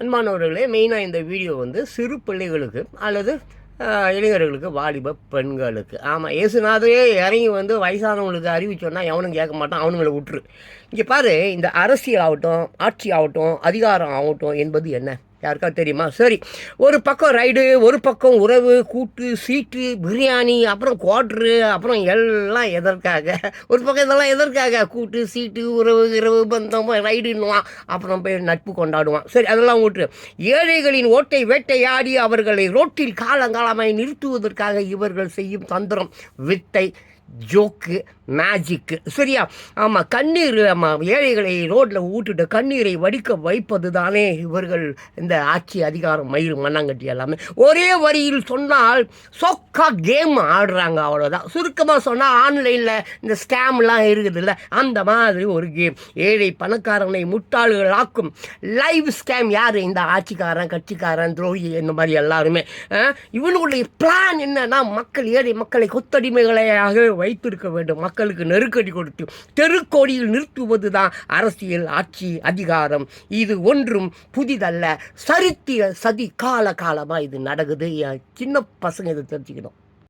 அன்பானவர்களே, மெயினாக இந்த வீடியோ வந்து சிறு பிள்ளைகளுக்கு அல்லது இளைஞர்களுக்கு, வாலிப பெண்களுக்கு. ஆமாம், இயேசுநாதரே இறங்கி வந்து வயசானவங்களுக்கு அறிவிச்சோன்னா எவனும் கேட்க மாட்டான், அவனுங்களை விட்டுரு. இங்கே பாரு, இந்த அரசியல் ஆகட்டும், ஆட்சி ஆகட்டும், அதிகாரம் ஆகட்டும் என்பது என்ன யாருக்கா தெரியுமா? சரி, ஒரு பக்கம் ரைடு, ஒரு பக்கம் உறவு, கூட்டு, சீட்டு, பிரியாணி, அப்புறம் குவாட்ரு, அப்புறம் எல்லாம் எதற்காக? ஒரு பக்கம் இதெல்லாம் எதற்காக? கூட்டு, சீட்டு, உறவு, இரவு, பந்தம், ரைடுன்னுவான், அப்புறம் போய் நட்பு கொண்டாடுவான். சரி, அதெல்லாம் விட்டு, ஏழைகளின் ஓட்டை வேட்டையாடி அவர்களை ரோட்டில் காலங்காலமாய் நிறுத்துவதற்காக இவர்கள் செய்யும் தந்திரம், வித்தை, ஜோக்கு, மேஜிக்கு. சரியா? ஆமாம், கண்ணீர். ஆமாம், ஏழைகளை ரோட்டில் ஊட்டுட்டு கண்ணீரை வடிக்க வைப்பது தானே இவர்கள் இந்த ஆட்சி, அதிகாரம், மயில் மண்ணாங்கட்டி எல்லாமே. ஒரே வரியில் சொன்னால் சொக்கா கேம் ஆடுறாங்க, அவ்வளோதான். சுருக்கமாக சொன்னால் ஆன்லைனில் இந்த ஸ்கேம்லாம் இருக்குது இல்லை, அந்த மாதிரி ஒரு கேம். ஏழை பணக்காரனை முட்டாள்கள் ஆக்கும் லைவ் ஸ்கேம். யார்? இந்த ஆட்சிக்காரன், கட்சிக்காரன், துரோகி, இந்த மாதிரி எல்லாருமே. இவனுடைய பிளான் என்னன்னா, மக்கள், ஏழை மக்களை கொத்தடிமைகளையாக வைத்திருக்க வேண்டும், மக்களுக்கு நெருக்கடி கொடுத்து தெருக்கோடியில் நிறுத்துவது தான் அரசியல், ஆட்சி, அதிகாரம். இது ஒன்றும் புதிதல்ல, சரித்திர சதி, காலமாக இது நடக்குது. சின்ன பசங்க இதை தெரிஞ்சுக்கணும்.